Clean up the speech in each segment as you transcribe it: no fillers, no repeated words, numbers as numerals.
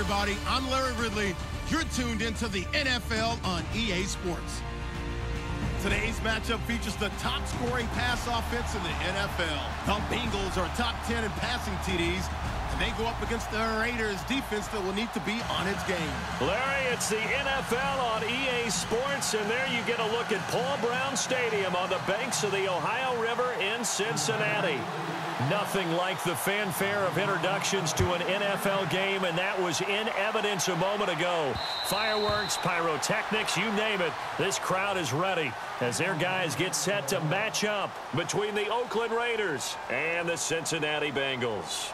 everybody. I'm Larry Ridley. You're tuned into the NFL on EA Sports. Today's matchup features the top-scoring pass offense in the NFL. The Bengals are top 10 in passing TDs, and they go up against the Raiders defense that will need to be on its game. Larry, it's the NFL on EA Sports, and there you get a look at Paul Brown Stadium on the banks of the Ohio River in Cincinnati. Nothing like the fanfare of introductions to an NFL game, and that was in evidence a moment ago. Fireworks, pyrotechnics, you name it. This crowd is ready as their guys get set to match up between the Oakland Raiders and the Cincinnati Bengals.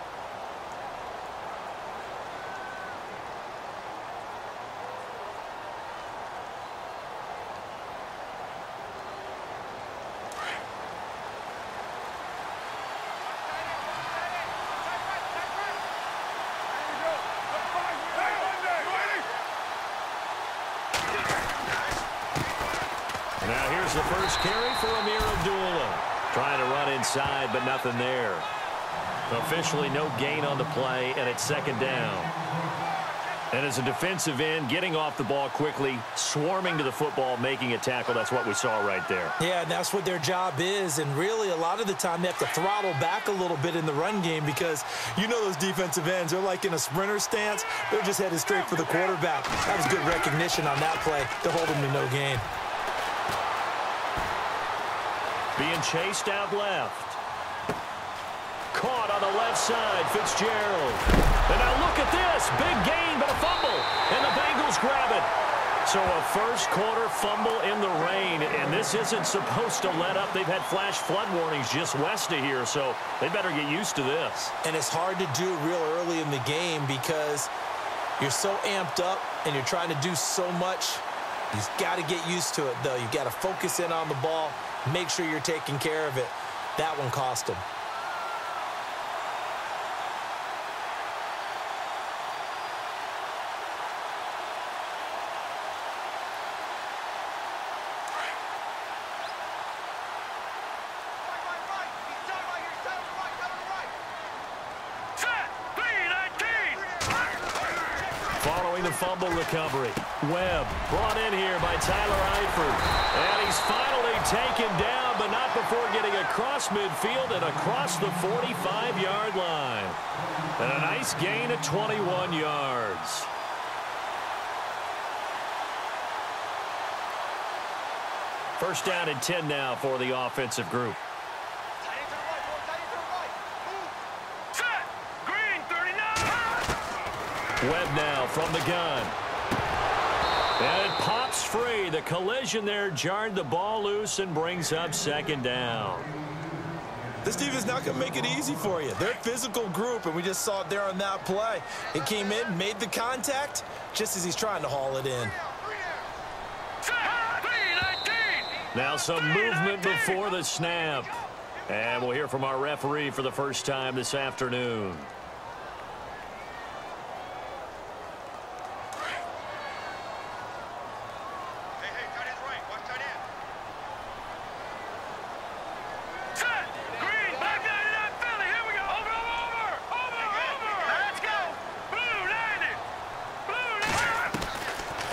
Now here's the first carry for Amir Abdullah. Trying to run inside, but nothing there. Officially no gain on the play, and it's second down. And as a defensive end, getting off the ball quickly, swarming to the football, making a tackle, that's what we saw right there. Yeah, and that's what their job is. And really, a lot of the time, they have to throttle back a little bit in the run game because you know those defensive ends, they're like in a sprinter stance. They're just headed straight for the quarterback. That was good recognition on that play to hold them to no gain. Being chased out left. Caught on the left side, Fitzgerald. And now look at this. Big gain, but a fumble. And the Bengals grab it. So a first-quarter fumble in the rain. And this isn't supposed to let up. They've had flash flood warnings just west of here, so they better get used to this. And it's hard to do real early in the game because you're so amped up and you're trying to do so much. You've got to get used to it, though. You've got to focus in on the ball. Make sure you're taking care of it. That one cost him. Following the fumble recovery, Webb brought in here by Tyler Eifert. And he's finally taken down, but not before getting across midfield and across the 45-yard line. And a nice gain of 21 yards. First down and 10 now for the offensive group. Webb now from the gun. And it pops free. The collision there jarred the ball loose and brings up second down. This defense not going to make it easy for you. They're a physical group, and we just saw it there on that play. It came in, made the contact, just as he's trying to haul it in. Now some movement before the snap. And we'll hear from our referee for the first time this afternoon.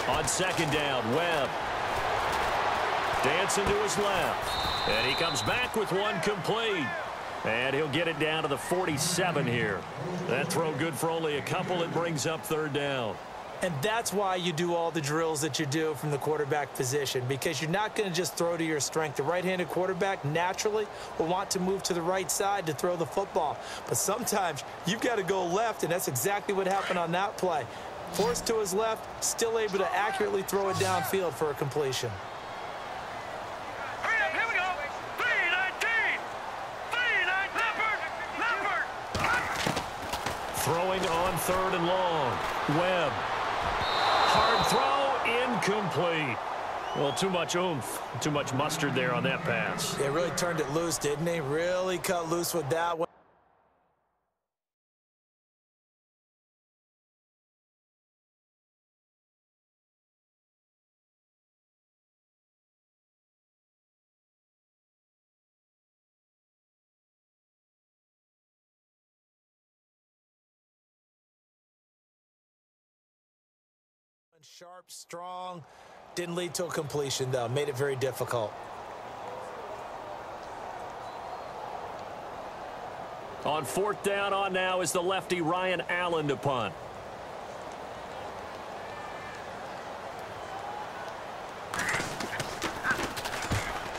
On second down, Webb dancing to his left. And he comes back with one complete. And he'll get it down to the 47 here. That throw good for only a couple. It brings up third down. And that's why you do all the drills that you do from the quarterback position, because you're not going to just throw to your strength. The right-handed quarterback naturally will want to move to the right side to throw the football. But sometimes you've got to go left, and that's exactly what happened on that play. Forced to his left, still able to accurately throw it downfield for a completion. Throwing on third and long. Webb. Hard throw, incomplete. Well, too much oomph, too much mustard there on that pass. They really turned it loose, didn't they? Really cut loose with that one. Sharp, strong. Didn't lead to a completion, though. Made it very difficult. On fourth down on now is the lefty Ryan Allen to punt.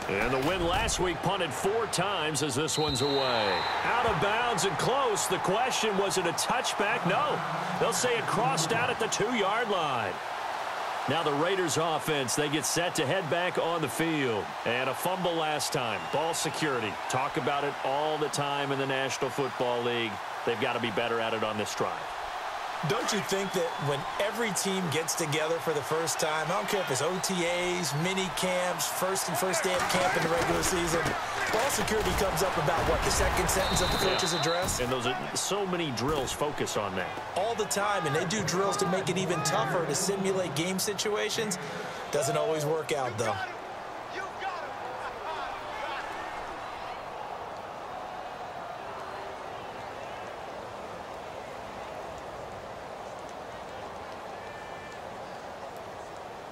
And the win last week punted 4 times as this one's away. Out of bounds and close. The question, was it a touchback? No. They'll say it crossed out at the 2-yard line. Now the Raiders offense, they get set to head back on the field. And a fumble last time. Ball security. Talk about it all the time in the National Football League. They've got to be better at it on this drive. Don't you think that when every team gets together for the first time, I don't care if it's OTAs, mini camps, first day of camp in the regular season, ball security comes up about, what, the second sentence of the coach's address? And those are so many drills focus on that. All the time, and they do drills to make it even tougher to simulate game situations. Doesn't always work out, though.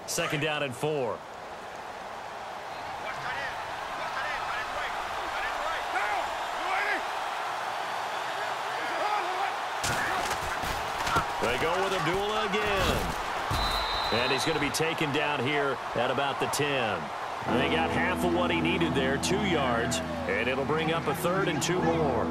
Second down and 4. They go with Abdullah again. And he's going to be taken down here at about the 10. They got half of what he needed there, 2 yards, and it'll bring up a 3rd and 2 more.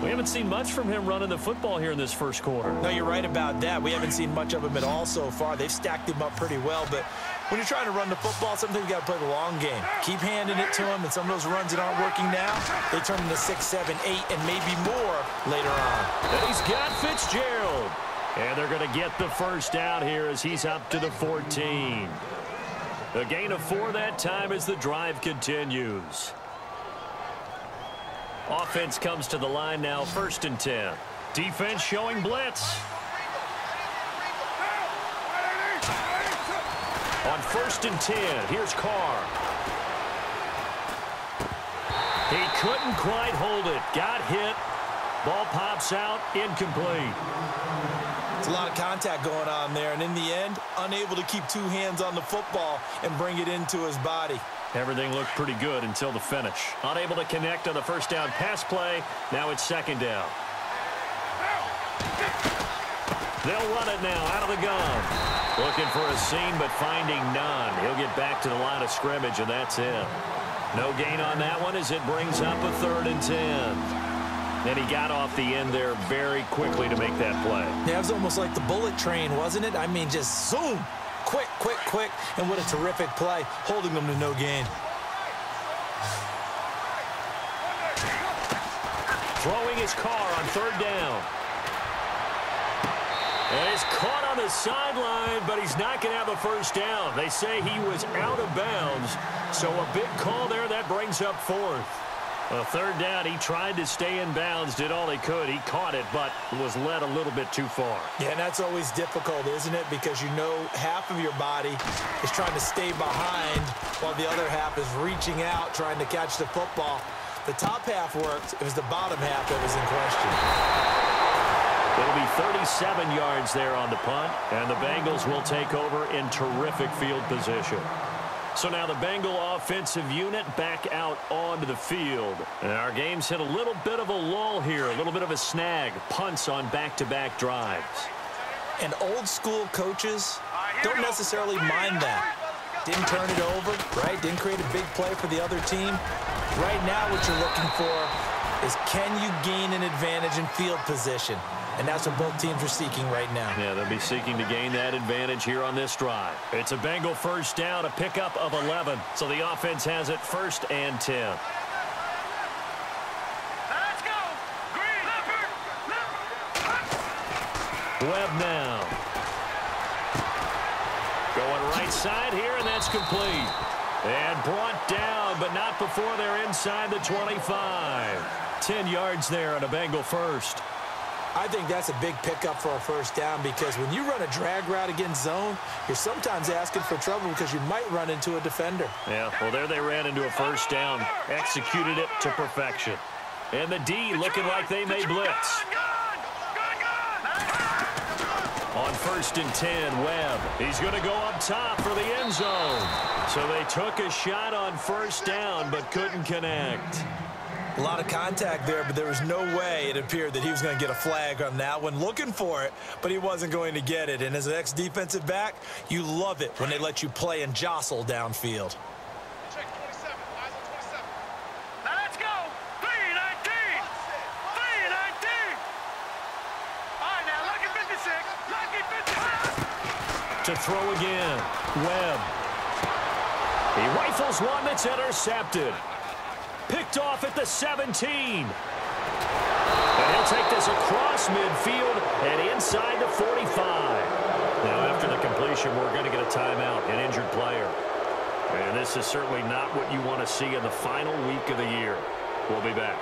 We haven't seen much from him running the football here in this first quarter. No, you're right about that. We haven't seen much of him at all so far. They've stacked him up pretty well, but when you're trying to run the football, sometimes you got to play the long game. Keep handing it to him, and some of those runs that aren't working now, they turn into 6, 7, 8, and maybe more later on. And he's got Fitzgerald. And they're going to get the first down here as he's up to the 14. A gain of 4 that time as the drive continues. Offense comes to the line now, 1st and 10. Defense showing blitz. On 1st and 10, here's Carr. He couldn't quite hold it. Got hit. Ball pops out, incomplete. It's a lot of contact going on there, and in the end, unable to keep 2 hands on the football and bring it into his body. Everything looked pretty good until the finish. Unable to connect on the first down pass play. Now it's 2nd down. They'll run it now out of the gun. Looking for a seam, but finding none. He'll get back to the line of scrimmage, and that's it. No gain on that one as it brings up a 3rd and 10. And he got off the end there very quickly to make that play. Yeah, it was almost like the bullet train, wasn't it? I mean, just zoom. Quick, quick, quick. And what a terrific play, holding them to no gain. Throwing his Carr on 3rd down. And he's caught on the sideline, but he's not going to have a first down. They say he was out of bounds. So a big call there that brings up 4th. A 3rd down, he tried to stay in bounds, did all he could. He caught it, but was led a little bit too far. Yeah, and that's always difficult, isn't it? Because you know half of your body is trying to stay behind while the other half is reaching out, trying to catch the football. The top half worked. It was the bottom half that was in question. It'll be 37 yards there on the punt, and the Bengals will take over in terrific field position. So now the Bengal offensive unit back out onto the field. And our game's hit a little bit of a lull here, a little bit of a snag. Punts on back-to-back drives. And old-school coaches don't necessarily mind that. Didn't turn it over, right? Didn't create a big play for the other team. Right now what you're looking for is, can you gain an advantage in field position? And that's what both teams are seeking right now. Yeah, they'll be seeking to gain that advantage here on this drive. It's a Bengal first down, a pickup of 11. So the offense has it 1st and 10. Let's go! Green! Webb now. Going right side here, and that's complete. And brought down, but not before they're inside the 25. 10 yards there on a Bengal first. I think that's a big pickup for a first down, because when you run a drag route against zone, you're sometimes asking for trouble because you might run into a defender. Yeah, well, there they ran into a first down. Executed it to perfection. And the D looking like they may blitz. On first and 10, Webb. He's going to go up top for the end zone. So they took a shot on first down but couldn't connect. A lot of contact there, but there was no way it appeared that he was going to get a flag on that one. Looking for it, but he wasn't going to get it. And as an ex-defensive back, you love it when they let you play and jostle downfield. Check 27. Eyes on 27. Now let's go. 3-19. 3-19. All right, now lucky 56. Lucky 56. To throw again, Webb. He rifles one that's intercepted. Picked off at the 17. And he'll take this across midfield and inside the 45. Now, after the completion, we're going to get a timeout, an injured player. And this is certainly not what you want to see in the final week of the year. We'll be back.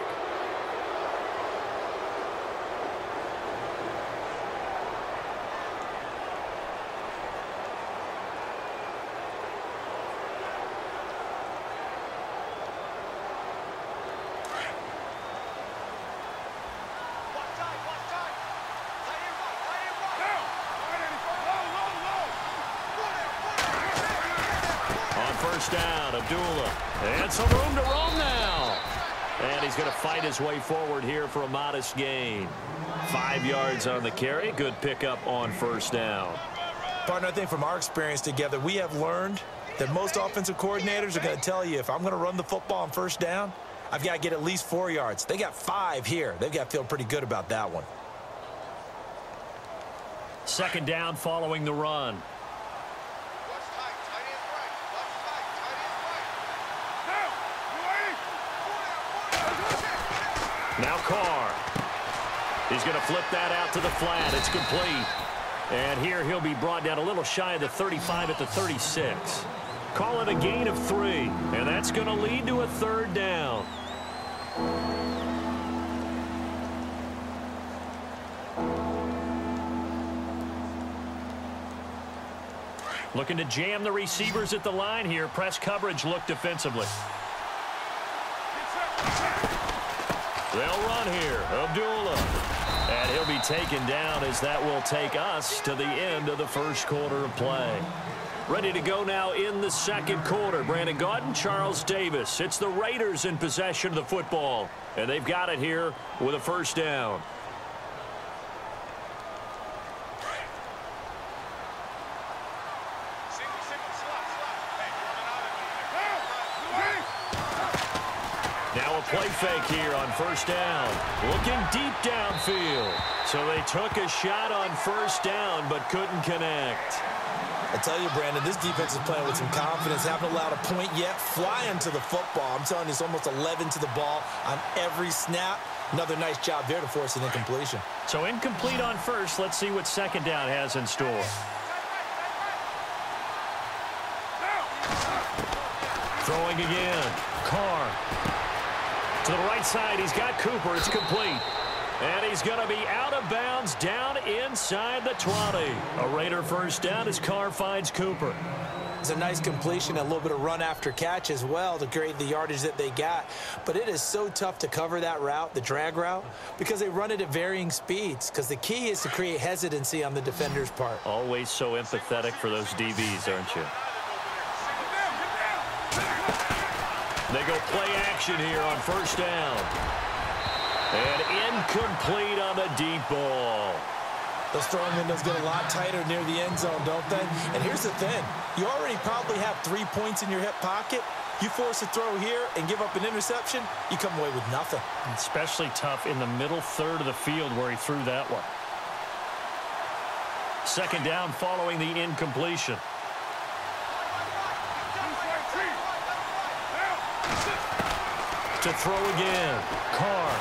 First down, Abdullah. And some room to roam now. And he's going to fight his way forward here for a modest gain. 5 yards on the carry. Good pickup on first down. Partner, I think from our experience together, we have learned that most offensive coordinators are going to tell you, if I'm going to run the football on first down, I've got to get at least 4 yards. They got 5 here. They've got to feel pretty good about that one. Second down following the run. Now Carr. He's going to flip that out to the flat. It's complete. And here he'll be brought down a little shy of the 35 at the 36. Call it a gain of 3. And that's going to lead to a third down. Looking to jam the receivers at the line here. Press coverage look defensively. They'll run here. Abdullah. And he'll be taken down as that will take us to the end of the first quarter of play. Ready to go now in the second quarter. Brandon Gaudin, Charles Davis. It's the Raiders in possession of the football. And they've got it here with a first down. Now a play fake here on first down. Looking deep downfield. So they took a shot on first down but couldn't connect. I tell you, Brandon, this defense is playing with some confidence. Haven't allowed a point yet. Flying to the football. I'm telling you, it's almost 11 to the ball on every snap. Another nice job there to force an incompletion. So incomplete on first. Let's see what second down has in store. Throwing again. Carr. To the right side, he's got Cooper. It's complete. And he's going to be out of bounds down inside the 20. A Raider first down as Carr finds Cooper. It's a nice completion, a little bit of run after catch as well to create the yardage that they got. But it is so tough to cover that route, the drag route, because they run it at varying speeds. Because the key is to create hesitancy on the defender's part. Always so empathetic for those DBs, aren't you? They go play action here on first down. And incomplete on the deep ball. Those throwing windows get a lot tighter near the end zone, don't they? And here's the thing. You already probably have 3 points in your hip pocket. You force a throw here and give up an interception, you come away with nothing. Especially tough in the middle third of the field where he threw that one. Second down following the incompletion. To throw again. Carr.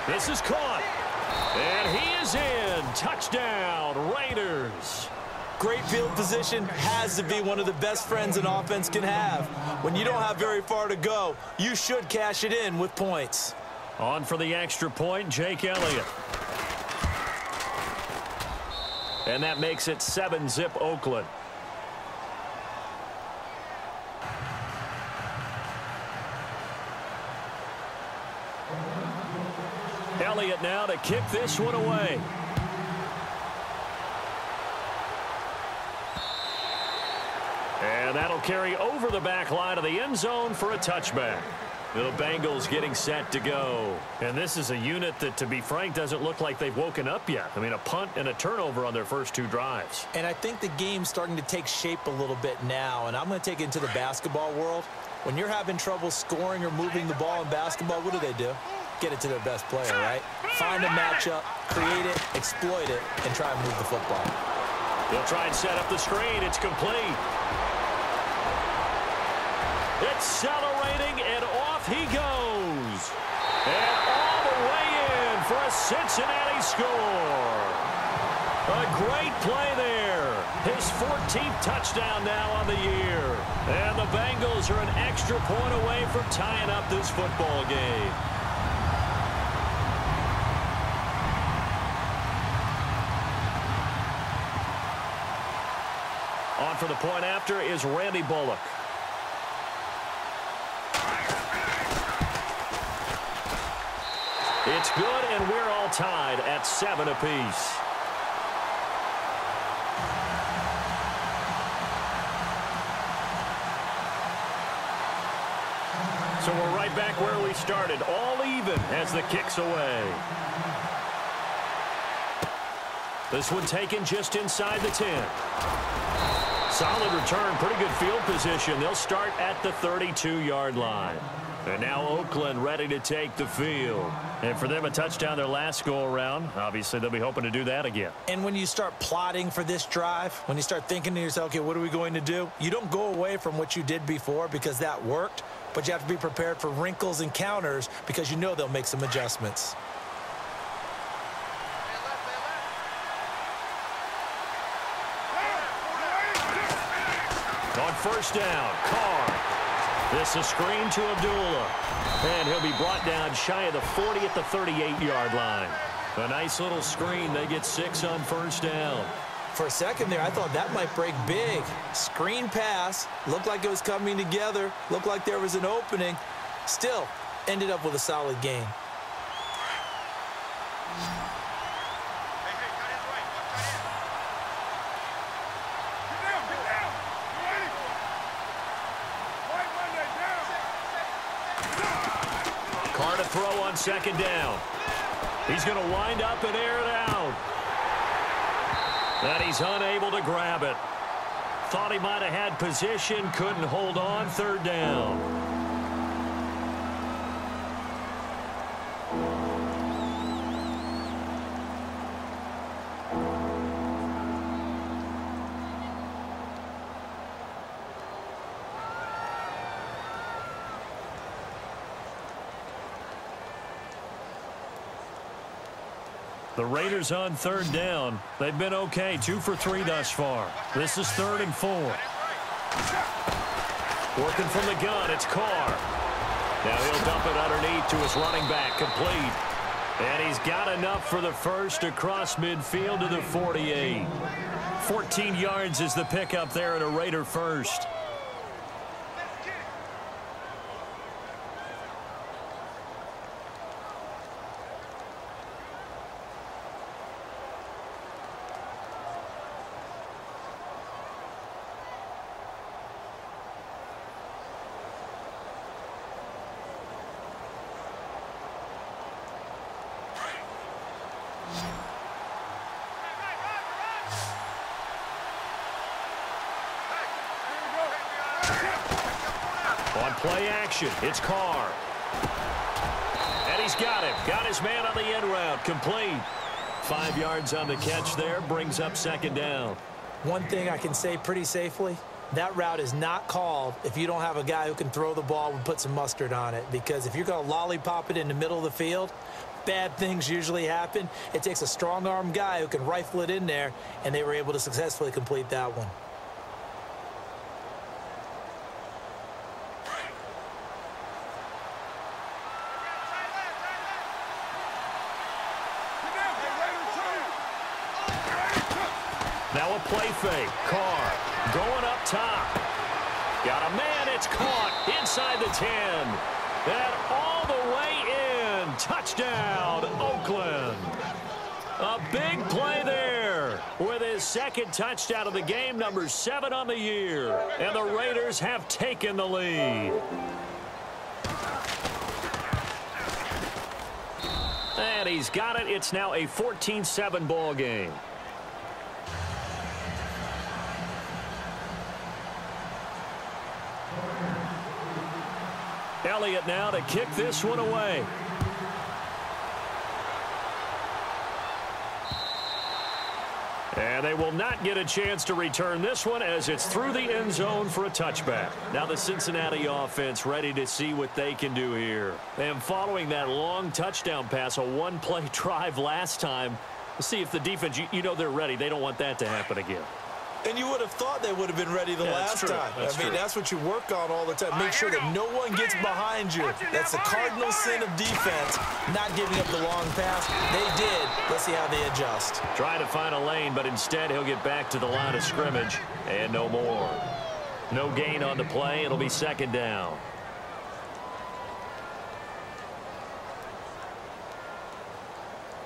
This is caught. And he is in. Touchdown, Raiders. Great field position has to be one of the best friends an offense can have. When you don't have very far to go, you should cash it in with points. On for the extra point, Jake Elliott. And that makes it 7-zip Oakland. Elliott now to kick this one away. that'll carry over the back line of the end zone for a touchback. The Bengals getting set to go. And this is a unit that, to be frank, doesn't look like they've woken up yet. I mean, a punt and a turnover on their first 2 drives. And I think the game's starting to take shape a little bit now, and I'm going to take it into the basketball world. When you're having trouble scoring or moving the ball in basketball, what do? Get it to their best player, right? Find a matchup, create it, exploit it, and try and move the football. They'll try and set up the screen. It's complete. Accelerating, and off he goes. And all the way in for a Cincinnati score. A great play there. His 14th touchdown now on the year. And the Bengals are an extra point away from tying up this football game. On for the point after is Randy Bullock. It's good, and we're all tied at 7 apiece. So we're right back where we started, all even as the kick's away. This one taken just inside the 10. Solid return, pretty good field position. They'll start at the 32-yard line. And now Oakland ready to take the field. And for them, a touchdown their last go-around. Obviously, they'll be hoping to do that again. And when you start plotting for this drive, when you start thinking to yourself, okay, what are we going to do? You don't go away from what you did before because that worked, but you have to be prepared for wrinkles and counters because you know they'll make some adjustments. On first down, Carr. This is screen to Abdullah. And he'll be brought down shy of the 40 at the 38-yard line. A nice little screen. They get 6 on first down. For a second there, I thought that might break big. Screen pass. Looked like it was coming together. Looked like there was an opening. Still, ended up with a solid game. Carr to throw on second down. He's going to wind up and air it out. And he's unable to grab it. Thought he might have had position, couldn't hold on, third down. The Raiders on third down. They've been okay, 2 for 3 thus far. This is 3rd and 4. Working from the gun, it's Carr. Now he'll dump it underneath to his running back, complete. And he's got enough for the first across midfield to the 48. 14 yards is the pickup there at a Raider first. On play action, it's Carr. And he's got him. Got his man on the end route. Complete. 5 yards on the catch there. Brings up second down. One thing I can say pretty safely, that route is not called if you don't have a guy who can throw the ball and put some mustard on it. Because if you're going to lollipop it in the middle of the field, bad things usually happen. It takes a strong-arm guy who can rifle it in there, and they were able to successfully complete that one. Now a play fake. Carr going up top. Got a man. It's caught inside the 10. And all the way in. Touchdown, Oakland. A big play there with his his second touchdown of the game, number 7 on the year. And the Raiders have taken the lead. And he's got it. It's now a 14-7 ball game. Elliott now to kick this one away. And they will not get a chance to return this one as it's through the end zone for a touchback. Now the Cincinnati offense ready to see what they can do here. And following that long touchdown pass, a one-play drive last time, let's see if the defense, you know they're ready. They don't want that to happen again. And you would have thought they would have been ready the last time. I mean, that's what you work on all the time. Make sure that no one gets behind you. That's the cardinal sin of defense, not giving up the long pass. They did. Let's see how they adjust. Trying to find a lane, but instead he'll get back to the line of scrimmage. And no more. No gain on the play. It'll be second down.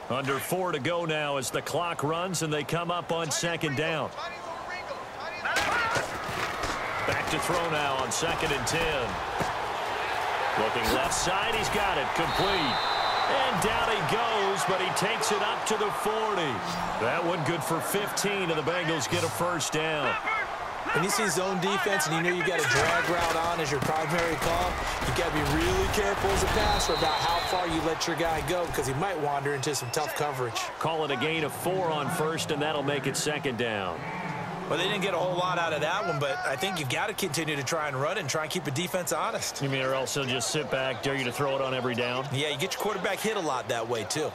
Under 4 to go now as the clock runs and they come up on second down. Back to throw now on 2nd and 10. Looking left side, he's got it, complete. And down he goes, but he takes it up to the 40. That one good for 15, and the Bengals get a first down. When you see zone defense and you know you got a drag route on as your primary call, you got to be really careful as a passer about how far you let your guy go because he might wander into some tough coverage. Call it a gain of 4 on first, and that'll make it second down. Well, they didn't get a whole lot out of that one, but I think you've got to continue to try and run and try and keep the defense honest. You mean or else he'll just sit back, dare you to throw it on every down? Yeah, you get your quarterback hit a lot that way, too.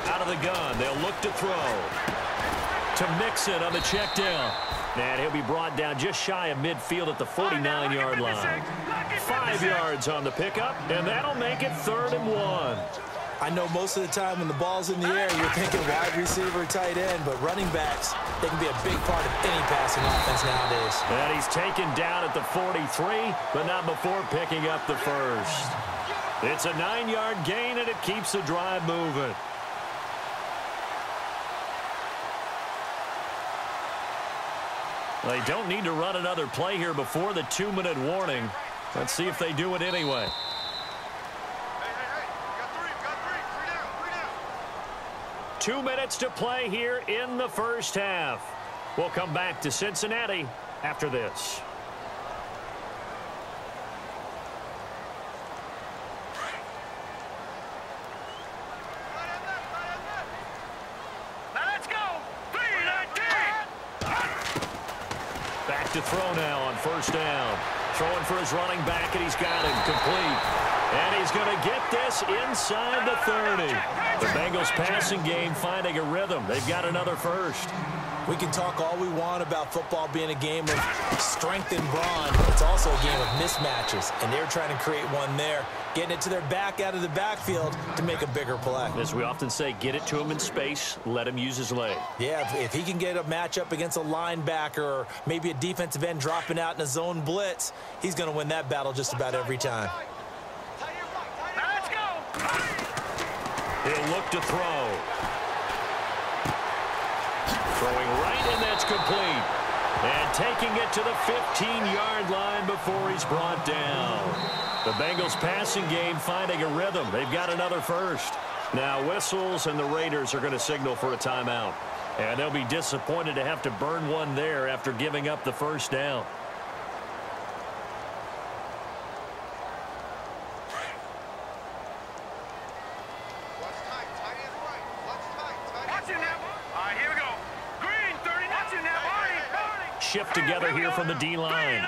Out of the gun, they'll look to throw. To Mixon on the check down. And he'll be brought down just shy of midfield at the 49-yard line. 5 yards on the pickup, and that'll make it 3rd and 1. I know most of the time when the ball's in the air, you're thinking wide receiver, tight end, but running backs, they can be a big part of any passing offense nowadays. And he's taken down at the 43, but not before picking up the first. It's a 9-yard gain, and it keeps the drive moving. They don't need to run another play here before the 2-minute warning. Let's see if they do it anyway. Hey, we got three down. 2 minutes to play here in the first half. We'll come back to Cincinnati after this. Back to throw now on first down. Throwing for his running back, and he's got him complete. And he's going to get this inside the 30. The Bengals passing game finding a rhythm. They've got another first. We can talk all we want about football being a game of strength and brawn. It's also a game of mismatches, and they're trying to create one there, getting it to their back out of the backfield to make a bigger play. As we often say, get it to him in space, let him use his leg. Yeah, if he can get a matchup against a linebacker or maybe a defensive end dropping out in a zone blitz, he's going to win that battle just about every time. Let's go. He'll look to throw. Throwing right, and that's complete. And taking it to the 15-yard line before he's brought down. The Bengals passing game finding a rhythm. They've got another first. Now whistles, and the Raiders are going to signal for a timeout. And they'll be disappointed to have to burn one there after giving up the first down. Shift together here from the D-line.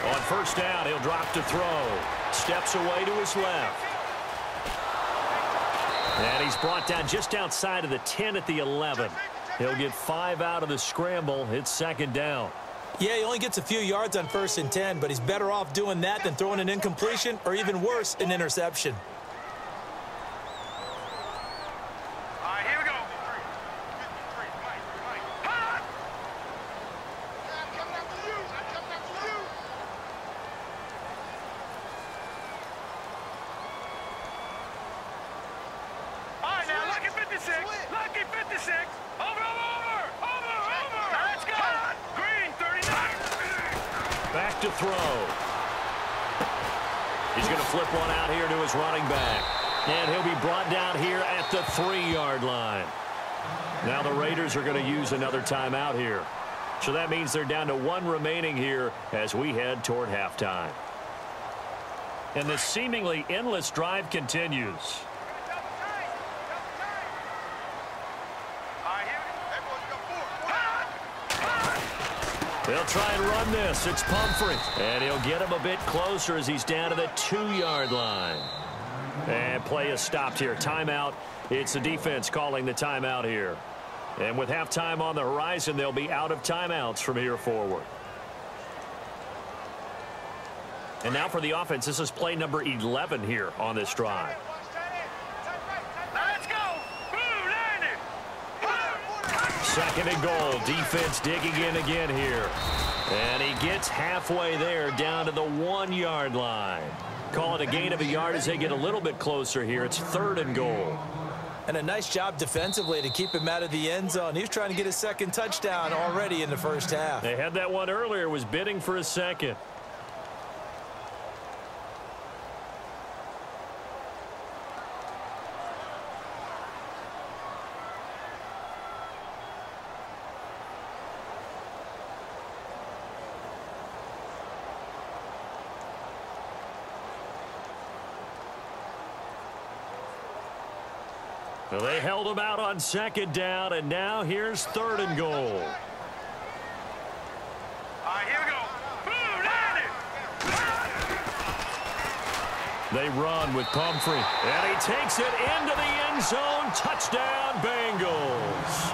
On first down, he'll drop to throw. Steps away to his left. And he's brought down just outside of the 10 at the 11. He'll get 5 out of the scramble. It's second down. Yeah, he only gets a few yards on 1st and 10, but he's better off doing that than throwing an incompletion or even worse, an interception. 26. Over. Now let's go. Green, 39. Back to throw. He's going to flip one out here to his running back. And he'll be brought down here at the 3-yard line. Now the Raiders are going to use another timeout here. So that means they're down to 1 remaining here as we head toward halftime. And this seemingly endless drive continues. They'll try and run this. It's Pumphrey. And he'll get him a bit closer as he's down to the 2-yard line. And play is stopped here. Timeout. It's the defense calling the timeout here. And with halftime on the horizon, they'll be out of timeouts from here forward. And now for the offense, this is play number 11 here on this drive. Let's go. Second and goal. Defense digging in again here. And he gets halfway there down to the 1-yard line. Call it a gain of a yard as they get a little bit closer here. It's 3rd and goal. And a nice job defensively to keep him out of the end zone. He was trying to get his second touchdown already in the first half. They had that one earlier, was bidding for a second. Well, they held him out on 2nd down, and now here's 3rd and goal. All right, here we go. They run with Pumphrey, and he takes it into the end zone. Touchdown, Bengals.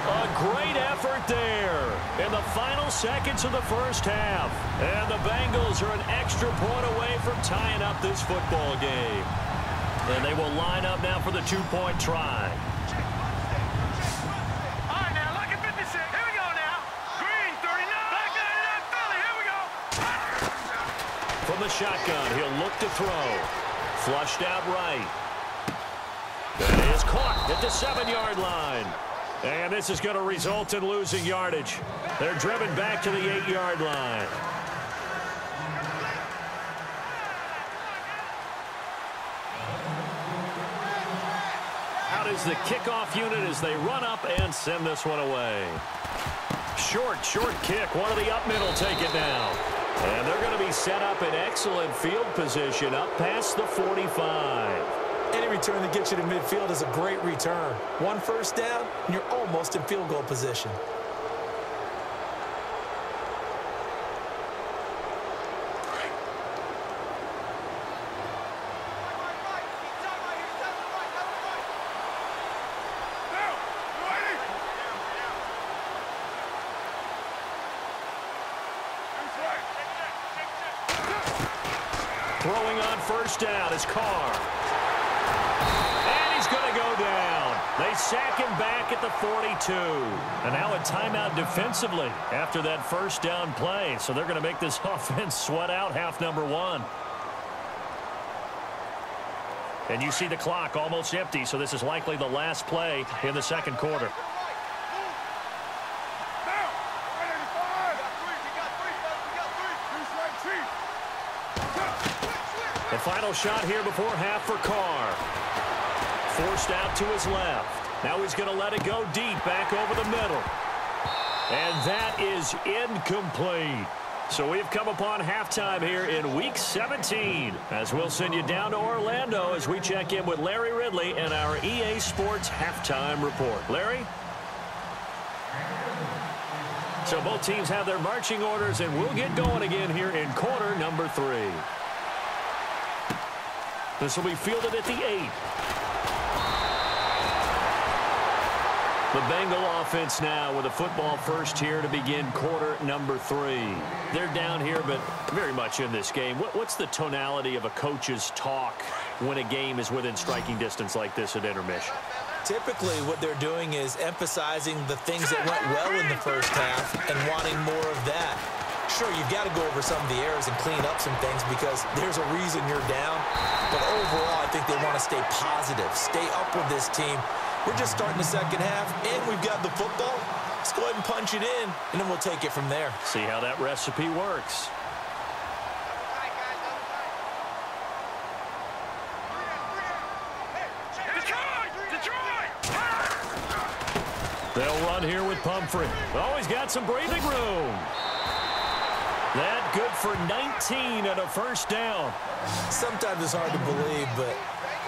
A great effort there in the final seconds of the first half. And the Bengals are an extra point away from tying up this football game. And they will line up now for the 2-point try. All right, now look at 56. Here we go now. Green, 39. Back to Philly. Here we go. From the shotgun, he'll look to throw. Flushed out right. That is caught at the 7-yard line. And this is going to result in losing yardage. They're driven back to the 8-yard line. Is the kickoff unit as they run up and send this one away. Short kick. One of the up middle take it now. And they're going to be set up in excellent field position up past the 45. Any return that gets you to midfield is a great return. 1 first down, and you're almost in field goal position. Throwing on first down is Carr. And he's going to go down. They sack him back at the 42. And now a timeout defensively after that first down play. So they're going to make this offense sweat out half number 1. And you see the clock almost empty, so this is likely the last play in the second quarter. The final shot here before half for Carr. Forced out to his left. Now he's going to let it go deep back over the middle. And that is incomplete. So we've come upon halftime here in Week 17 as we'll send you down to Orlando as we check in with Larry Ridley and our EA Sports Halftime Report. Larry? So both teams have their marching orders, and we'll get going again here in quarter number 3. This will be fielded at the 8. The Bengal offense now with a football first here to begin quarter number 3. They're down here, but very much in this game. What's the tonality of a coach's talk when a game is within striking distance like this at intermission? Typically, what they're doing is emphasizing the things that went well in the first half and wanting more of that. Sure, you've got to go over some of the errors and clean up some things because there's a reason you're down. But overall, I think they want to stay positive, stay up with this team, We're just starting the second half, and we've got the football. Let's go ahead and punch it in, and then we'll take it from there. See how that recipe works. They'll run here with Pumphrey. Oh, he's got some breathing room. That good for 19 and a first down. Sometimes it's hard to believe, but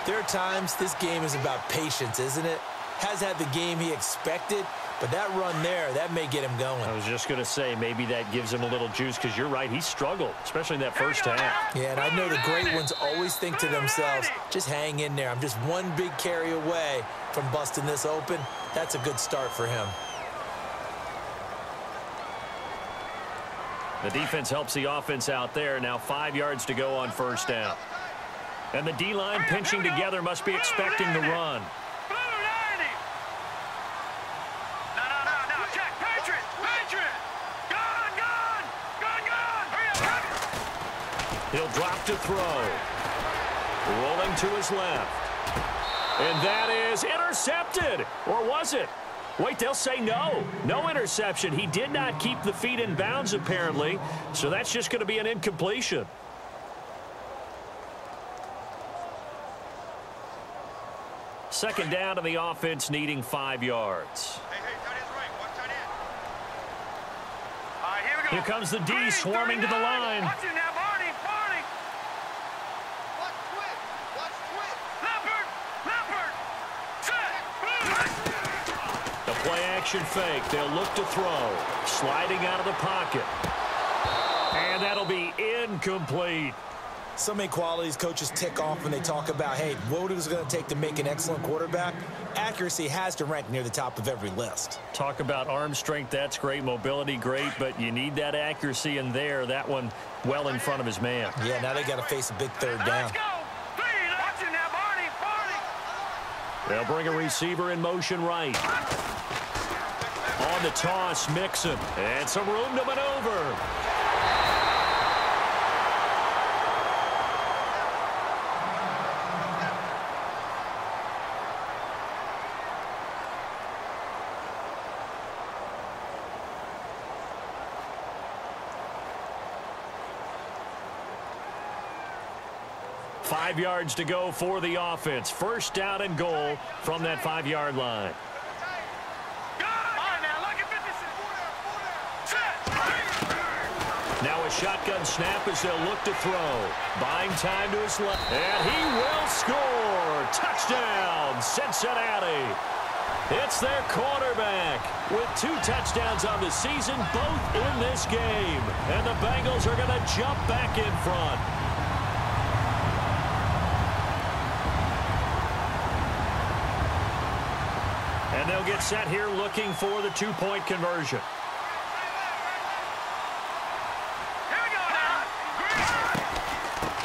there are times this game is about patience, isn't it? Has had the game he expected, but that run there, that may get him going. I was just going to say, maybe that gives him a little juice, because you're right, he struggled, especially in that first half. Yeah, and I know the great ones always think to themselves, just hang in there. I'm just one big carry away from busting this open. That's a good start for him. The defense helps the offense out there. Now 5 yards to go on first down. And the D-line pinching together must be expecting the run. He'll drop to throw. Rolling to his left. And that is intercepted. Or was it? Wait, they'll say no. No interception. He did not keep the feet in bounds, apparently. So that's just going to be an incompletion. Second down, and the offense needing 5 yards. Here comes the D swarming to the line. Watch it now, Barney. The play action fake. They'll look to throw. Sliding out of the pocket. And that'll be incomplete. So many qualities coaches tick off when they talk about, hey, what is it going to take to make an excellent quarterback? Accuracy has to rank near the top of every list. Talk about arm strength, that's great. Mobility, great, but you need that accuracy in there. That one well in front of his man. Yeah, now they got to face a big third down. They'll bring a receiver in motion right. On the toss, Mixon. And some room to maneuver. Five yards to go for the offense. First down and goal from that 5-yard line. Now a shotgun snap as they'll look to throw. Buying time to his left. And he will score. Touchdown, Cincinnati. It's their quarterback with 2 touchdowns on the season, both in this game. And the Bengals are going to jump back in front. And they'll get set here looking for the 2-point conversion.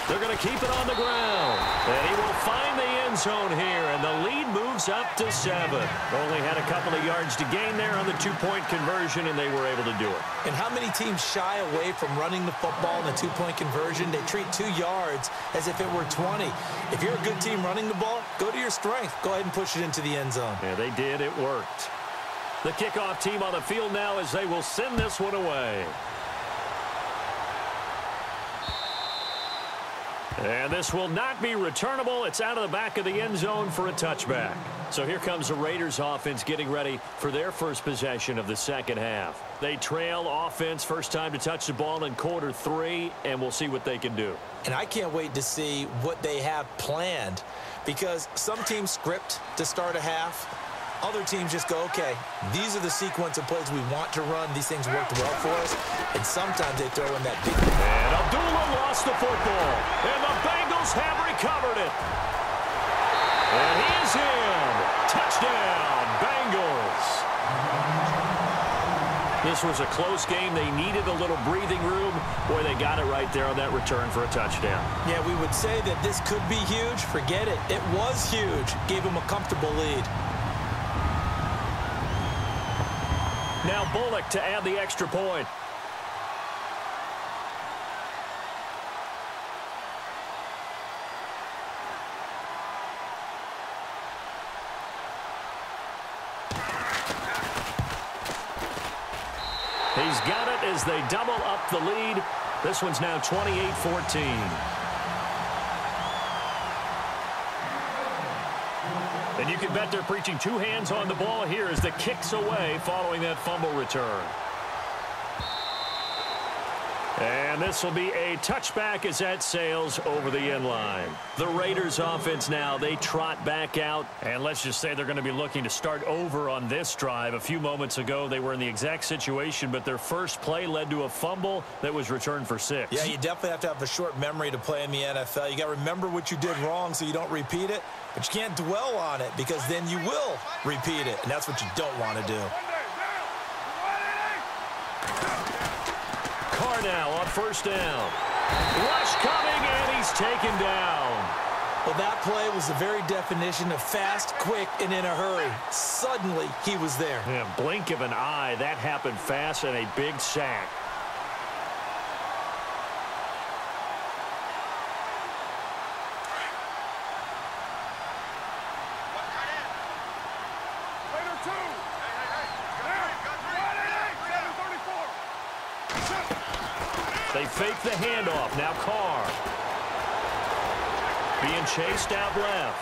They're going to keep it on the ground. And he will find the end zone here, and the lead moves up to 7. Only had a couple of yards to gain there on the 2-point conversion, and they were able to do it. And how many teams shy away from running the football in a 2-point conversion? They treat 2 yards as if it were 20. If you're a good team running the ball, go to your strength. Go ahead and push it into the end zone. Yeah, they did. It worked. The kickoff team on the field now as they will send this one away. And this will not be returnable. It's out of the back of the end zone for a touchback. So here comes the Raiders offense getting ready for their first possession of the second half. They trail offense, first time to touch the ball in quarter 3, and we'll see what they can do. And I can't wait to see what they have planned, because some teams script to start a half. Other teams just go, okay, these are the sequence of plays we want to run. These things worked well for us. And sometimes they throw in that big... And Abdullah lost the football. And the Bengals have recovered it. And he is in. Touchdown, Bengals. This was a close game. They needed a little breathing room. Boy, they got it right there on that return for a touchdown. Yeah, we would say that this could be huge. Forget it. It was huge. Gave them a comfortable lead. Now Bullock to add the extra point. He's got it as they double up the lead. This one's now 28-14. And you can bet they're preaching two hands on the ball here as the kick's away following that fumble return. And this will be a touchback as that sails over the end line. The Raiders offense now, they trot back out. And let's just say they're going to be looking to start over on this drive. A few moments ago, they were in the exact situation, but their first play led to a fumble that was returned for 6. Yeah, you definitely have to have a short memory to play in the NFL. You got to remember what you did wrong so you don't repeat it. But you can't dwell on it because then you will repeat it. And that's what you don't want to do. Now on first down. Rush coming, and he's taken down. Well, that play was the very definition of fast, quick, and in a hurry. Suddenly, he was there. Yeah, blink of an eye. That happened fast and a big sack. They fake the handoff. Now Carr. Being chased out left.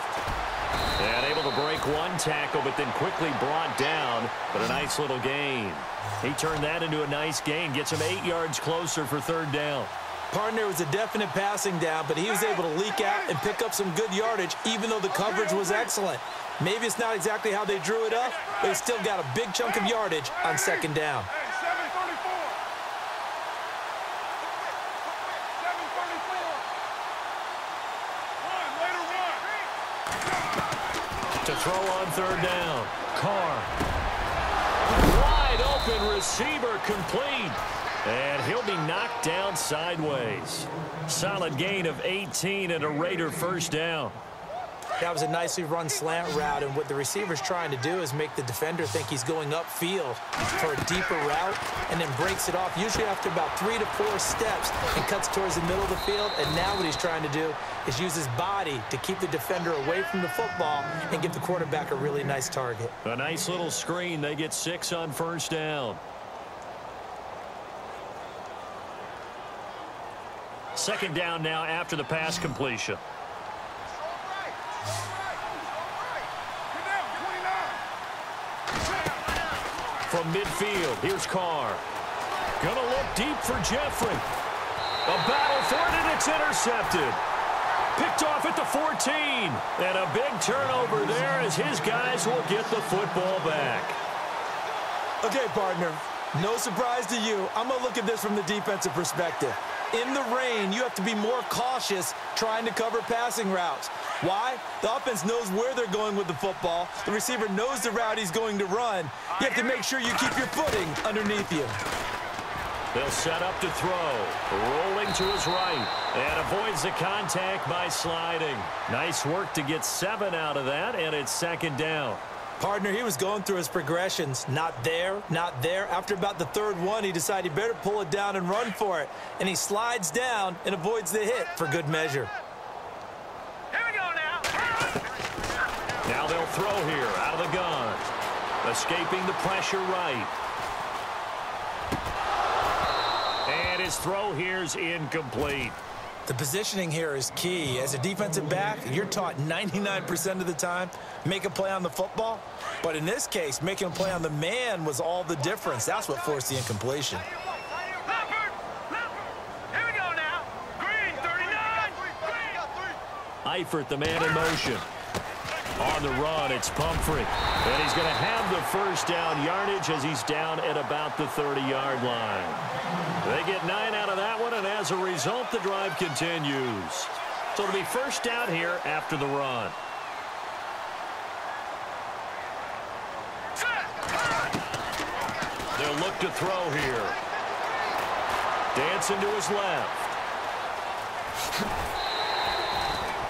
And able to break one tackle, but then quickly brought down. But a nice little gain. He turned that into a nice gain. Gets him 8 yards closer for third down. Partner was a definite passing down, but he was able to leak out and pick up some good yardage, even though the coverage was excellent. Maybe it's not exactly how they drew it up, but he still got a big chunk of yardage on second down. To throw on third down. Carr. Wide open receiver complete. And he'll be knocked down sideways. Solid gain of 18 and a Raider first down. That was a nicely run slant route, and what the receiver's trying to do is make the defender think he's going upfield for a deeper route and then breaks it off, usually after about 3 to 4 steps, and cuts towards the middle of the field. And now what he's trying to do is use his body to keep the defender away from the football and give the quarterback a really nice target. A nice little screen. They get 6 on first down. Second down now after the pass completion. From midfield, here's Carr. Gonna look deep for Jeffrey. A battle for it, and it's intercepted. Picked off at the 14. And a big turnover there as his guys will get the football back. Okay, partner, no surprise to you. I'm going to look at this from the defensive perspective. In the rain, you have to be more cautious trying to cover passing routes. Why? The offense knows where they're going with the football. The receiver knows the route he's going to run. You have to make sure you keep your footing underneath you. They'll set up to throw. Rolling to his right. And avoids the contact by sliding. Nice work to get 7 out of that, and it's second down. Partner, he was going through his progressions. Not there, not there. After about the third one, he decided he better pull it down and run for it. And he slides down and avoids the hit for good measure. Here we go now. Now they'll throw here out of the gun. Escaping the pressure right. And his throw here's incomplete. The positioning here is key. As a defensive back, you're taught 99% of the time, make a play on the football. But in this case, making a play on the man was all the difference. That's what forced the incompletion. Here we go now. Green, 39. Eifert, the man in motion. On the run, it's Pumphrey. And he's going to have the first down yardage as he's down at about the 30-yard line. They get 9 out of that one, and as a result, the drive continues. So it'll be first down here after the run. They'll look to throw here. Dancing to his left.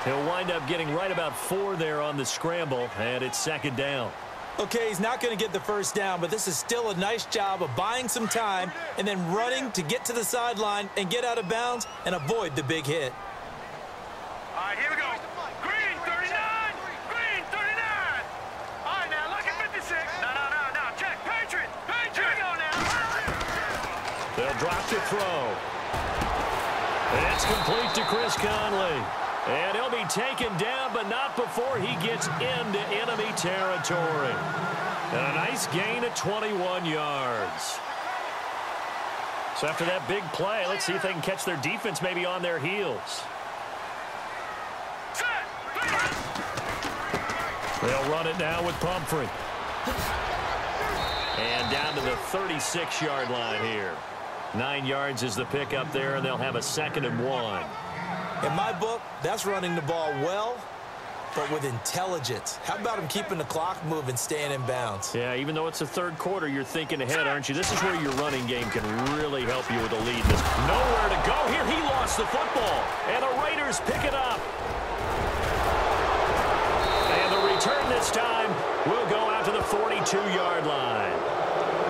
He'll wind up getting right about 4 there on the scramble, and it's second down. Okay, he's not going to get the first down, but this is still a nice job of buying some time and then running to get to the sideline and get out of bounds and avoid the big hit. All right, here we go. Green, 39. Green, 39. All right, now look at 56. No. Check. Patriot. Here we go now. drop to throw. It's complete to Chris Conley. And he'll be taken down, but not before he gets into enemy territory. And a nice gain of 21 yards. So after that big play, let's see if they can catch their defense maybe on their heels. They'll run it now with Pumphrey. And down to the 36-yard line here. 9 yards is the pickup there, and they'll have a 2nd and 1. In my book, that's running the ball well, but with intelligence. How about him keeping the clock moving, staying in bounds? Yeah, even though it's the third quarter, you're thinking ahead, aren't you? This is where your running game can really help you with a lead. Nowhere to go here. He lost the football, and the Raiders pick it up. And the return this time will go out to the 42-yard line.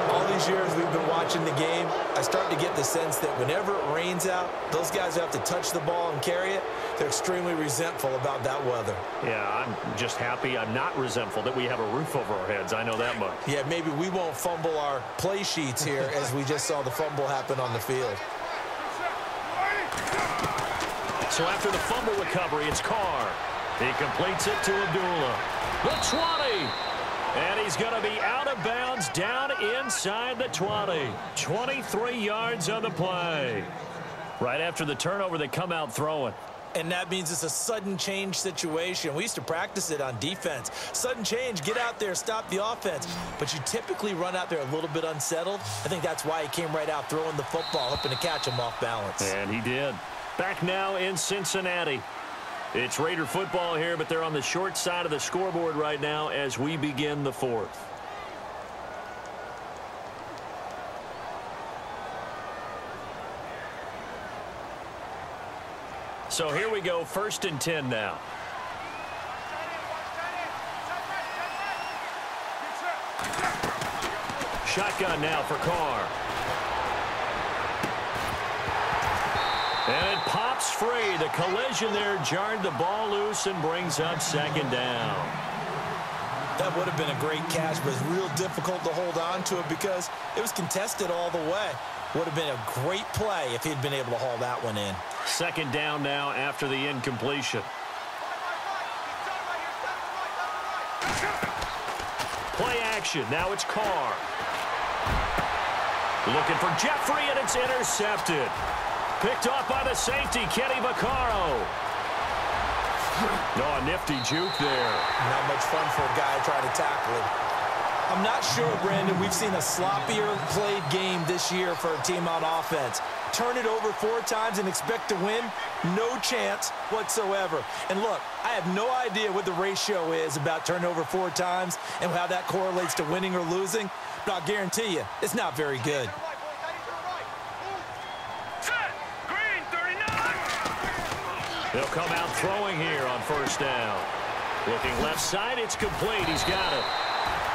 All these years we've been watching the game, I start to get the sense that whenever it rains out, those guys who have to touch the ball and carry it, they're extremely resentful about that weather. Yeah, I'm just happy I'm not resentful that we have a roof over our heads. I know that much. Yeah, maybe we won't fumble our play sheets here as we just saw the fumble happen on the field. So after the fumble recovery, it's Carr. He completes it to Abdullah. The 20. And he's going to be out of bounds down inside the 20. 23 yards on the play. Right after the turnover, they come out throwing. And that means it's a sudden change situation. We used to practice it on defense. Sudden change, get out there, stop the offense. But you typically run out there a little bit unsettled. I think that's why he came right out throwing the football, hoping to catch him off balance. And he did. Back now in Cincinnati. It's Raider football here, but they're on the short side of the scoreboard right now as we begin the 4th. So here we go, 1st and 10 now. Shotgun now for Carr. And it pops free. The collision there jarred the ball loose and brings up 2nd down. That would have been a great catch, but it's real difficult to hold on to it because it was contested all the way. Would have been a great play if he'd been able to haul that one in. 2nd down now after the incompletion. Play action. Now it's Carr. Looking for Jeffrey, and it's intercepted. Picked off by the safety, Kenny Vaccaro. No, a nifty juke there. Not much fun for a guy trying to tackle him. I'm not sure, Brandon, we've seen a sloppier played game this year for a team on offense. Turn it over 4 times and expect to win? No chance whatsoever. And look, I have no idea what the ratio is about turnover 4 times and how that correlates to winning or losing, but I'll guarantee you, it's not very good. They'll come out throwing here on 1st down. Looking left side, it's complete. He's got it.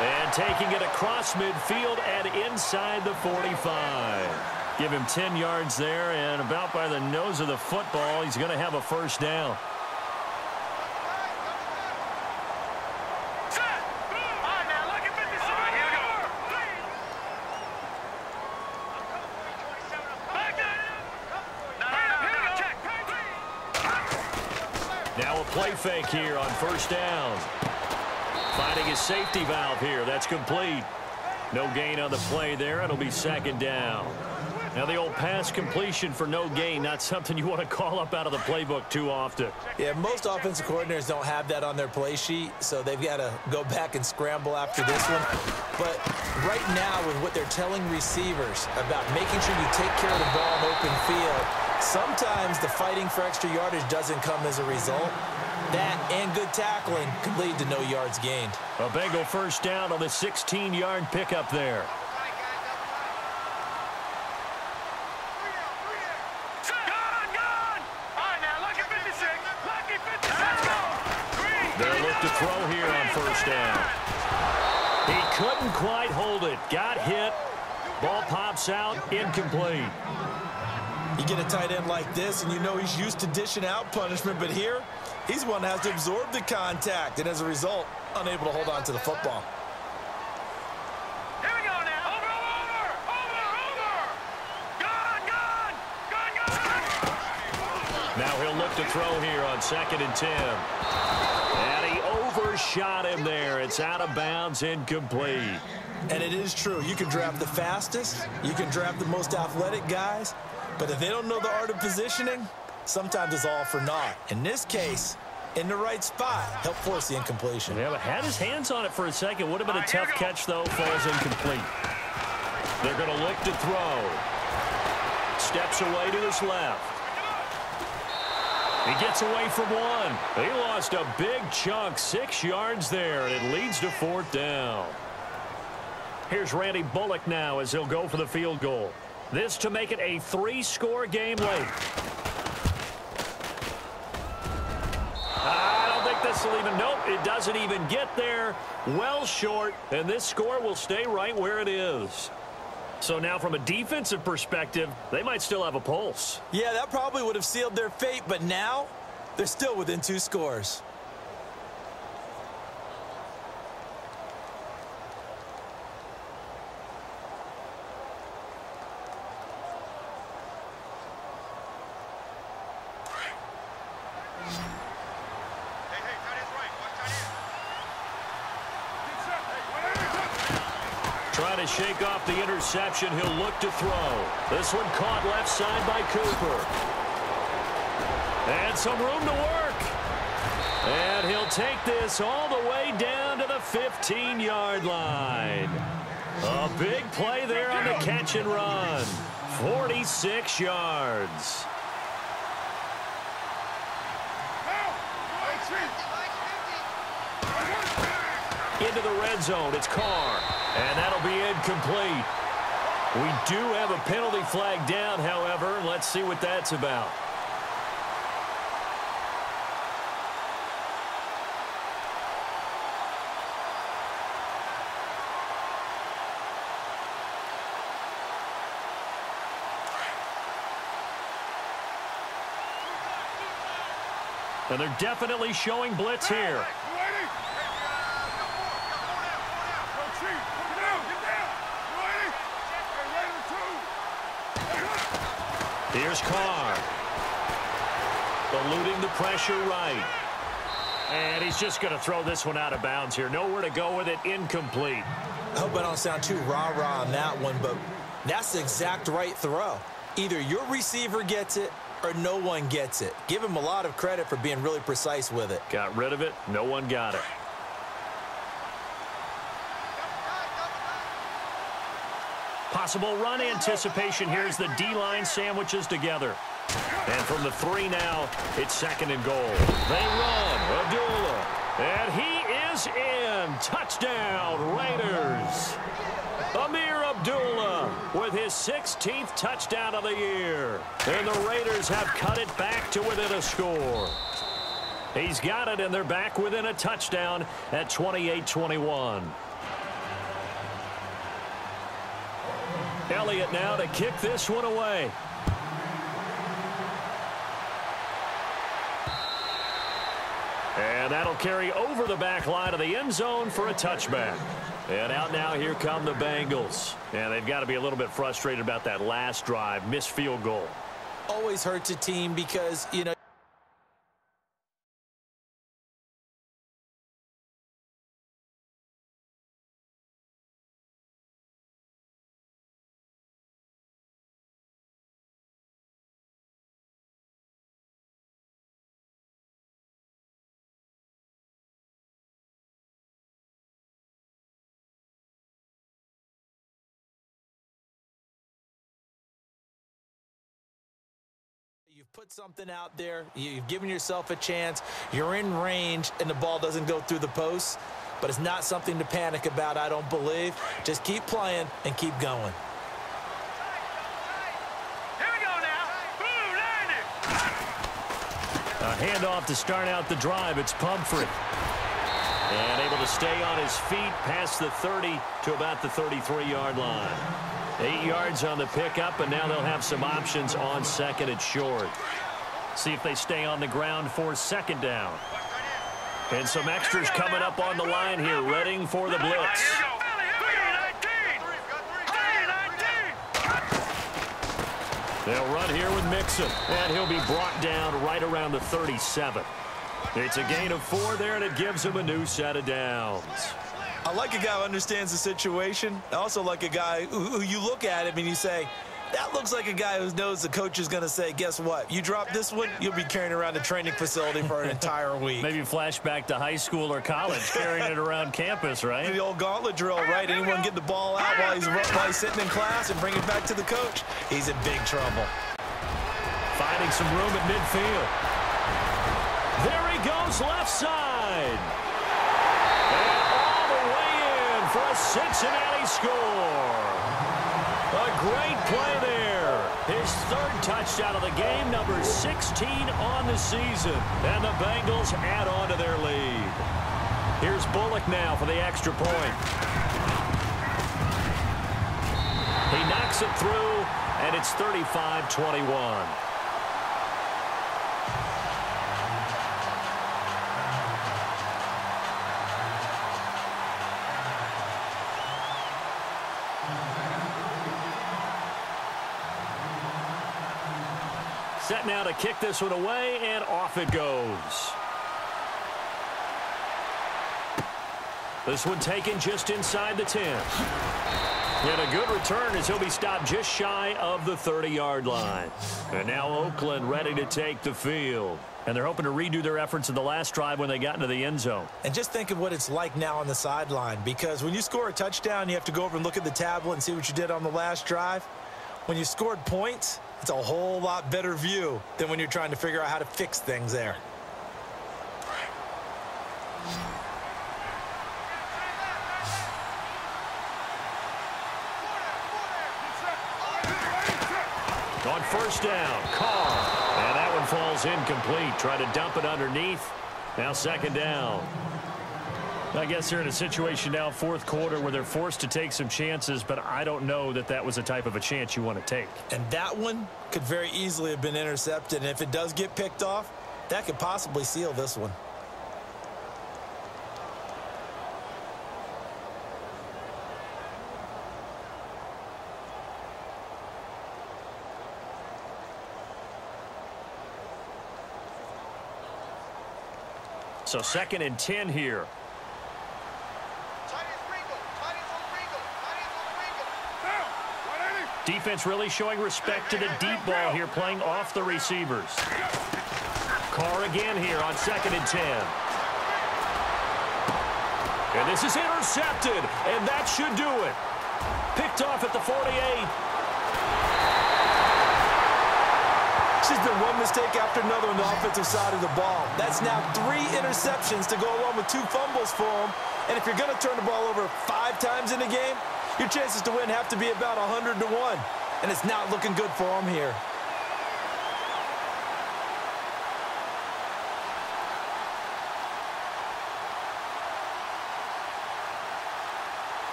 And taking it across midfield and inside the 45. Give him 10 yards there, and about by the nose of the football, he's going to have a 1st down. Now a play fake here on 1st down. Finding his safety valve here. That's complete. No gain on the play there. It'll be 2nd down. Now the old pass completion for no gain, not something you want to call up out of the playbook too often. Yeah, most offensive coordinators don't have that on their play sheet, so they've got to go back and scramble after this one. But right now, with what they're telling receivers about making sure you take care of the ball in open field, sometimes the fighting for extra yardage doesn't come as a result. That and good tackling could lead to no yards gained. A Bengal 1st down on the 16-yard pickup there. They'll look to throw here on 1st down. He couldn't quite hold it. Got hit. Ball pops out. Incomplete. You get a tight end like this, and you know he's used to dishing out punishment, but here, he's one that has to absorb the contact, and as a result, unable to hold on to the football. Here we go now. Over. Got look to throw here on 2nd and 10. And he overshot him there. It's out of bounds, incomplete. And it is true. You can draft the fastest. You can draft the most athletic guys. But if they don't know the art of positioning, sometimes it's all for naught. In this case, in the right spot, help force the incompletion. Yeah, but had his hands on it for a second. Would have been a tough catch, though. Falls incomplete. They're going to look to throw. Steps away to his left. He gets away from one. He lost a big chunk, 6 yards there, and it leads to 4th down. Here's Randy Bullock now as he'll go for the field goal. This to make it a 3-score game late. I don't think this will even, nope, it doesn't even get there. Well short, and this score will stay right where it is. So now from a defensive perspective, they might still have a pulse. Yeah, that probably would have sealed their fate, but now they're still within 2 scores. Trying to shake off the interception. He'll look to throw. This one caught left side by Cooper. And some room to work. And he'll take this all the way down to the 15-yard line. A big play there on the catch and run. 46 yards. Into the red zone. It's Carr. And that'll be incomplete. We do have a penalty flag down, however. Let's see what that's about. And they're definitely showing blitz here. Here's Carr. Eluding the pressure right. And he's just going to throw this one out of bounds here. Nowhere to go with it. Incomplete. I hope I don't sound too rah-rah on that one, but that's the exact right throw. Either your receiver gets it or no one gets it. Give him a lot of credit for being really precise with it. Got rid of it. No one got it. Possible run anticipation. Here's the D-line sandwiches together. And from the 3 now, it's 2nd and goal. They run. Abdullah. And he is in. Touchdown, Raiders. Amir Abdullah with his 16th touchdown of the year. And the Raiders have cut it back to within a score. He's got it, and they're back within a touchdown at 28-21. Elliott now to kick this one away. And that'll carry over the back line of the end zone for a touchback. And out now, here come the Bengals. And they've got to be a little bit frustrated about that last drive, missed field goal. Always hurts a team because, you know, you've put something out there, you've given yourself a chance, you're in range, and the ball doesn't go through the posts. But it's not something to panic about, I don't believe. Just keep playing and keep going. Here we go now. Boom, landed. A handoff to start out the drive. It's Pumphrey. And able to stay on his feet past the 30 to about the 33-yard line. 8 yards on the pickup, and now they'll have some options on 2nd and short. See if they stay on the ground for 2nd down. And some extras coming up on the line here, readying for the blitz. They'll run here with Mixon, and he'll be brought down right around the 37. It's a gain of 4 there, and it gives him a new set of downs. I like a guy who understands the situation. I also like a guy who you look at him and you say, that looks like a guy who knows the coach is going to say, guess what? You drop this one, you'll be carrying around a training facility for an entire week. Maybe flashback to high school or college, carrying it around campus, right? The old gauntlet drill, right? Anyone get the ball out while he's sitting in class and bring it back to the coach? He's in big trouble. Finding some room at midfield. There he goes, left side. And all the way in for a Cincinnati score. A great play there. His 3rd touchdown of the game, number 16 on the season. And the Bengals add on to their lead. Here's Bullock now for the extra point. He knocks it through, and it's 35-21. Set now to kick this one away, and off it goes. This one taken just inside the 10. And a good return as he'll be stopped just shy of the 30-yard line. And now Oakland ready to take the field. And they're hoping to redo their efforts in the last drive when they got into the end zone. And just think of what it's like now on the sideline, because when you score a touchdown, you have to go over and look at the tablet and see what you did on the last drive. When you scored points, it's a whole lot better view than when you're trying to figure out how to fix things there. On first down, Carr. And that one falls incomplete. Try to dump it underneath. Now 2nd down. I guess they're in a situation now, 4th quarter, where they're forced to take some chances, but I don't know that that was the type of a chance you want to take. And that one could very easily have been intercepted, and if it does get picked off, that could possibly seal this one. So 2nd and 10 here. Defense really showing respect to the deep ball here, playing off the receivers. Carr again here on 2nd and 10. And this is intercepted, and that should do it. Picked off at the 48. She's been one mistake after another on the offensive side of the ball. That's now 3 interceptions to go along with 2 fumbles for him. And if you're going to turn the ball over 5 times in a game, your chances to win have to be about 100 to 1. And it's not looking good for him here.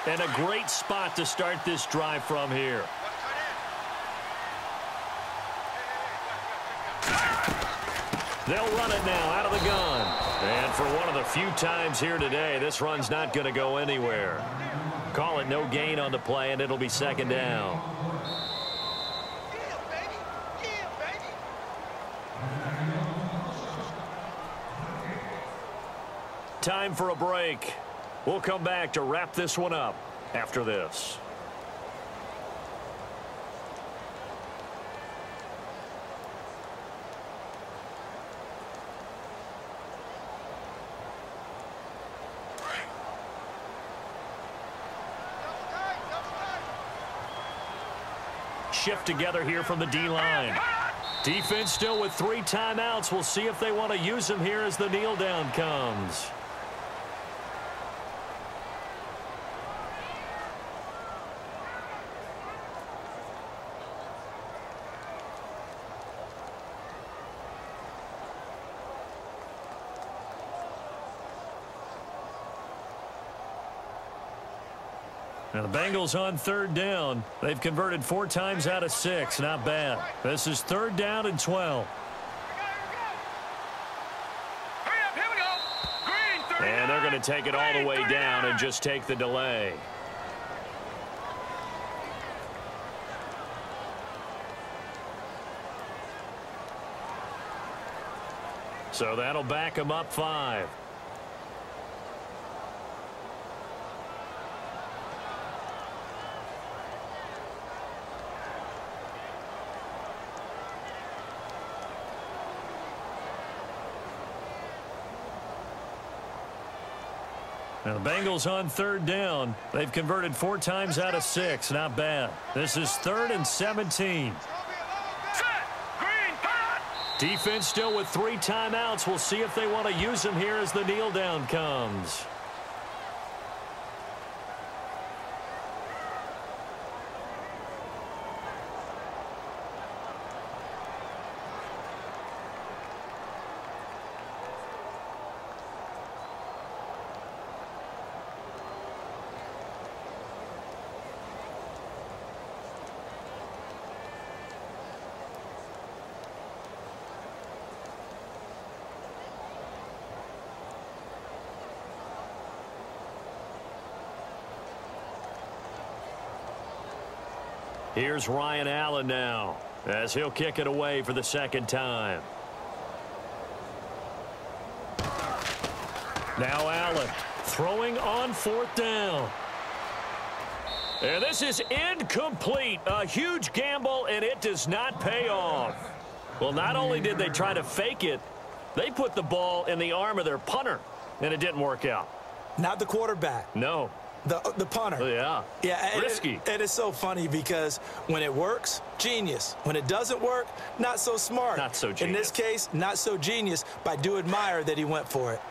And a great spot to start this drive from here. They'll run it now out of the gun. And for one of the few times here today, this run's not going to go anywhere. Call it no gain on the play, and it'll be 2nd down. Time for a break. We'll come back to wrap this one up after this. Shift together here from the D-line. Defense still with 3 timeouts. We'll see if they want to use them here as the kneel down comes. Now the Bengals on 3rd down. They've converted 4 times out of 6. Not bad. This is 3rd down and 12. And they're going to take it all the way down and just take the delay. So that'll back them up 5. Now the Bengals on 3rd down. They've converted 4 times out of 6. Not bad. This is 3rd and 17. Defense still with 3 timeouts. We'll see if they want to use them here as the kneel down comes. Here's Ryan Allen now as he'll kick it away for the 2nd time. Now Allen throwing on 4th down. And this is incomplete. A huge gamble, and it does not pay off. Well, not only did they try to fake it, they put the ball in the arm of their punter, and it didn't work out. Not the quarterback. No. The punter. Yeah. Yeah. Risky. And it's so funny because when it works, genius. When it doesn't work, not so smart. Not so genius. In this case, not so genius, but I do admire that he went for it.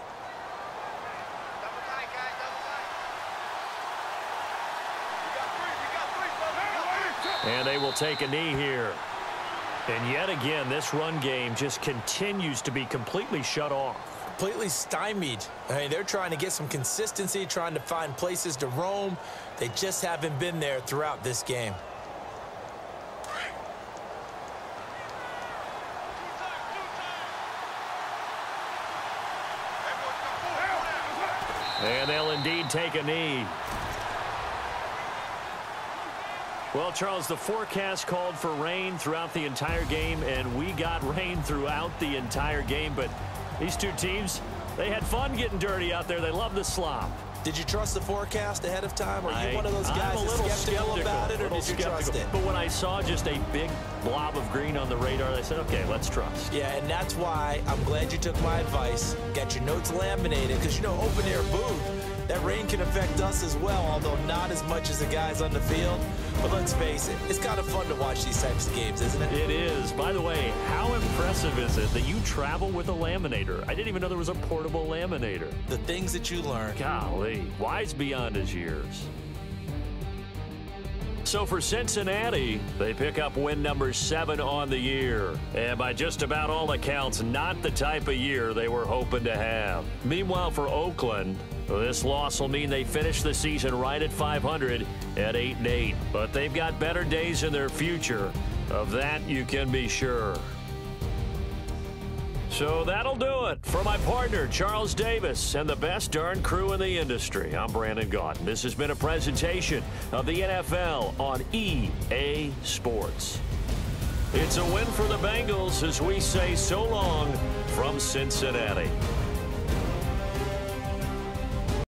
And they will take a knee here. And yet again, this run game just continues to be completely shut off. Completely stymied. I mean, they're trying to get some consistency, trying to find places to roam. They just haven't been there throughout this game. And they'll indeed take a knee. Well, Charles, the forecast called for rain throughout the entire game, and we got rain throughout the entire game, but these two teams, they had fun getting dirty out there. They love the slop. Did you trust the forecast ahead of time? Are you one of those guys that's skeptical about it, or did you trust it? But when I saw just a big blob of green on the radar, I said, okay, let's trust. Yeah, and that's why I'm glad you took my advice. Got your notes laminated, because, you know, open-air booth, that rain can affect us as well, although not as much as the guys on the field. But let's face it, it's kind of fun to watch these types of games, isn't it? It is. By the way, how impressive is it that you travel with a laminator? I didn't even know there was a portable laminator. The things that you learn. Golly, wise beyond his years. So for Cincinnati, they pick up win number 7 on the year. And by just about all accounts, not the type of year they were hoping to have. Meanwhile, for Oakland, this loss will mean they finish the season right at 500 at 8-8. But they've got better days in their future. Of that, you can be sure. So that'll do it. For my partner, Charles Davis, and the best darn crew in the industry, I'm Brandon Gaudin. This has been a presentation of the NFL on EA Sports. It's a win for the Bengals as we say so long from Cincinnati.